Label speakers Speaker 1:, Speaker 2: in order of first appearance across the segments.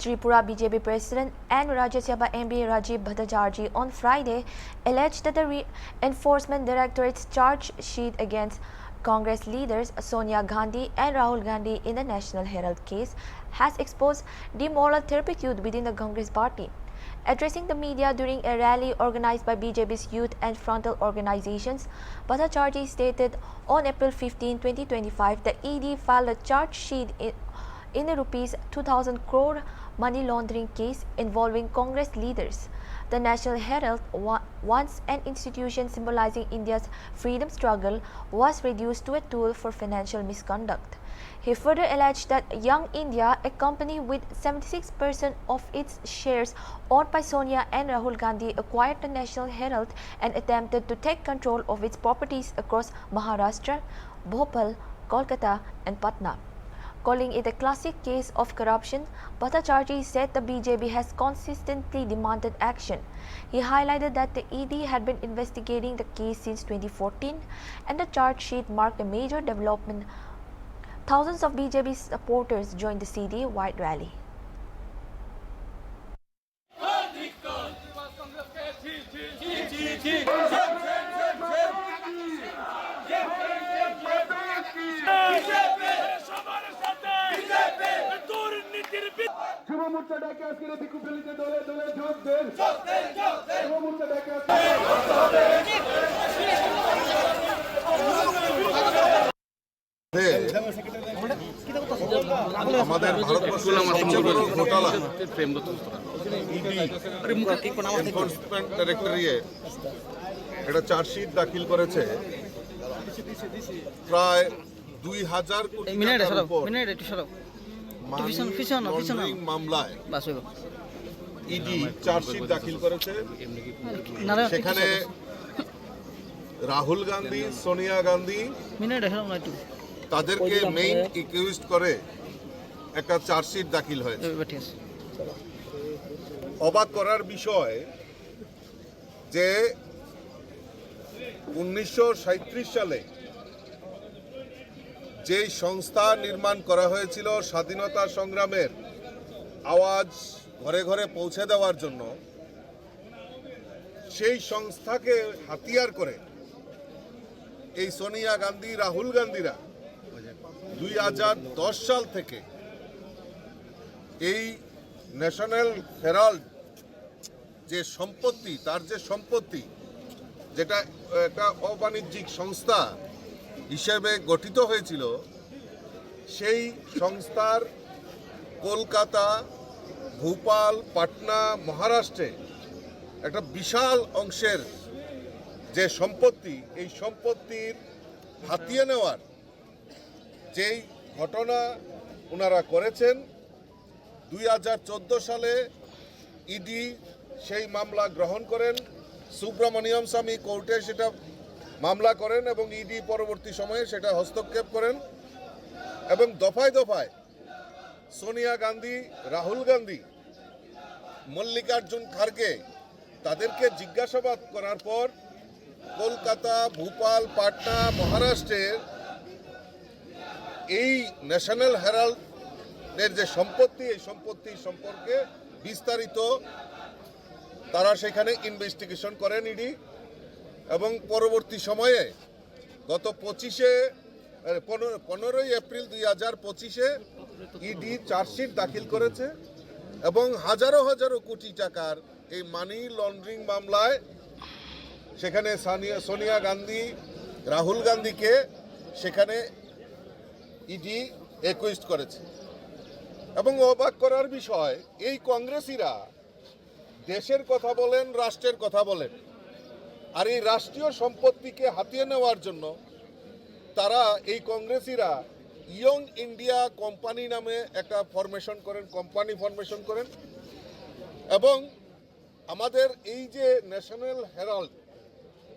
Speaker 1: Tripura BJP President and Rajya Sabha MP Rajiv Bhattacharjee on Friday alleged that the Enforcement Directorate's charge sheet against Congress leaders Sonia Gandhi and Rahul Gandhi in the National Herald case has exposed the moral turpitude within the Congress party. Addressing the media during a rally organized by BJP's youth and frontal organizations, Bhattacharjee stated on April 15, 2025, the ED filed a charge sheet in a rupees 2,000 crore money laundering case involving Congress leaders. The National Herald, once an institution symbolizing India's freedom struggle, was reduced to a tool for financial misconduct. He further alleged that Young India, a company with 76% of its shares owned by Sonia and Rahul Gandhi, acquired the National Herald and attempted to take control of its properties across Maharashtra, Bhopal, Kolkata and Patna. Calling it a classic case of corruption, Bhattacharjee said the BJP has consistently demanded action. He highlighted that the ED had been investigating the case since 2014 and the charge sheet marked a major development. Thousands of BJP supporters joined the city-wide rally.
Speaker 2: আমাদের ভারতবর্ষের সবচেয়ে বড় ঘোটালা enforcement directorate একটা chargesheet দাখিল করেছে প্রায় ২,০০০ কোটি টাকার উপর মানি মামলায় ইডি চার্জশিট দাখিল করেছে। সেখানে রাহুল গান্ধী, সোনিয়া গান্ধী তাদেরকে মেইন একিউজড করে একটা চার্জশিট দাখিল হয়েছে। অবাক করার বিষয় যে ১৯৩৭ সালে যেই সংস্থা নির্মাণ করা হয়েছিল স্বাধীনতা সংগ্রামের আওয়াজ ঘরে ঘরে পৌঁছে দেওয়ার জন্য, সেই সংস্থাকে হাতিয়ার করে এই সোনিয়া গান্ধী, রাহুল গান্ধীরা ২০১০ সাল থেকে এই ন্যাশনাল হেরাল্ড যে সম্পত্তি, তার যে সম্পত্তি, যেটা একটা অবাণিজ্যিক সংস্থা হিসেবে গঠিত হয়েছিল, সেই সংস্থার কলকাতা, ভোপাল, পাটনা, মহারাষ্ট্রে একটা বিশাল অংশের যে সম্পত্তি, এই সম্পত্তির হাতিয়ে নেওয়ার যেই ঘটনা ওনারা করেছেন, ২০১৪ সালে ইডি সেই মামলা গ্রহণ করেন। সুব্রমণিয়ম স্বামী কোর্টে সেটা মামলা করেন এবং ইডি পরবর্তী সময়ে সেটা হস্তক্ষেপ করেন এবং দফায় দফায় সোনিয়া গান্ধী, রাহুল গান্ধী, মল্লিকার্জুন খার্গে তাদেরকে জিজ্ঞাসাবাদ করার পর কলকাতা, ভোপাল, পাটনা, মহারাষ্ট্রের এই ন্যাশনাল হেরাল্ডের যে সম্পত্তি, এই সম্পত্তি সম্পর্কে বিস্তারিত তারা সেখানে ইনভেস্টিগেশন করেন ইডি এবং পরবর্তী সময়ে গত 15ই এপ্রিল 2025-এ ইডি চার্জশিট দাখিল করেছে এবং হাজারো হাজারো কোটি টাকার এই মানি লন্ডারিং মামলায় সেখানে সোনিয়া গান্ধী, রাহুল গান্ধীকে সেখানে ইডি একুইজড করেছে। এবং অবাক করার বিষয়, এই কংগ্রেসীরা দেশের কথা বলেন, রাষ্ট্রের কথা বলেন, আর এই রাষ্ট্রীয় সম্পত্তিকে হাতিয়ে নেওয়ার জন্য তারা, এই কংগ্রেসীরা ইয়ং ইন্ডিয়া কোম্পানি নামে একটা কোম্পানি ফরমেশন করেন এবং আমাদের এই যে ন্যাশনাল হেরাল্ড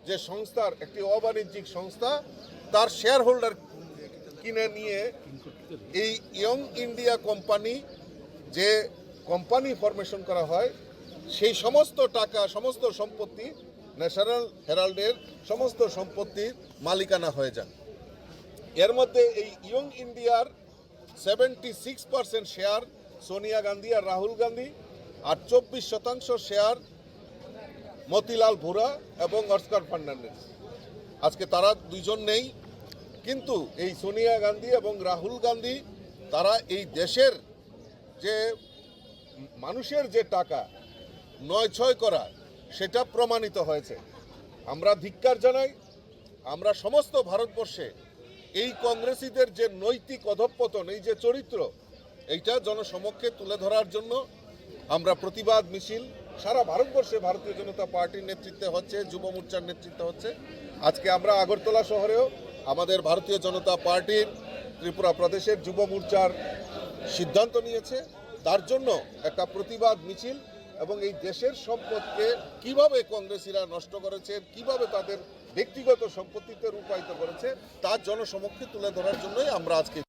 Speaker 2: যে সংস্থার একটি অবাণিজ্যিক সংস্থা, তার শেয়ার হোল্ডার কিনে নিয়ে এই ইয়ং ইন্ডিয়া কোম্পানি যে কোম্পানি ফরমেশন করা হয়, সেই সমস্ত টাকা, সমস্ত সম্পত্তি ন্যাশনাল হেরাল্ডের সমস্ত সম্পত্তির মালিকানা হয়ে যান। এর মধ্যে এই ইয়ং ইন্ডিয়ার 76% শেয়ার সোনিয়া গান্ধী আর রাহুল গান্ধী, আর 24% শেয়ার মতিলাল ভুরা এবং অস্কার ফার্নান্ডেজ। আজকে তারা দুইজন নেই, কিন্তু এই সোনিয়া গান্ধী এবং রাহুল গান্ধী তারা এই দেশের যে মানুষের যে টাকা নয় করা সেটা প্রমাণিত হয়েছে। আমরা ধিক্কার জানাই। আমরা সমস্ত ভারতবর্ষে এই কংগ্রেসীদের যে নৈতিক অধঃপতন, এই যে চরিত্র, এইটা জনসমক্ষে তুলে ধরার জন্য আমরা প্রতিবাদ মিছিল সারা ভারতবর্ষে ভারতীয় জনতা পার্টির নেতৃত্বে হচ্ছে, যুব মোর্চার নেতৃত্বে হচ্ছে। আজকে আমরা আগরতলা শহরেও আমাদের ভারতীয় জনতা পার্টির ত্রিপুরা প্রদেশের যুব মোর্চার সিদ্ধান্ত নিয়েছে তার জন্য একটা প্রতিবাদ মিছিল, এবং এই দেশের সম্পদকে কিভাবে কংগ্রেসীরা নষ্ট করেছে, কিভাবে তাদের ব্যক্তিগত সম্পত্তিতে রূপায়িত করেছে তার জনসমক্ষে তুলে ধরার জন্যই আমরা আজকে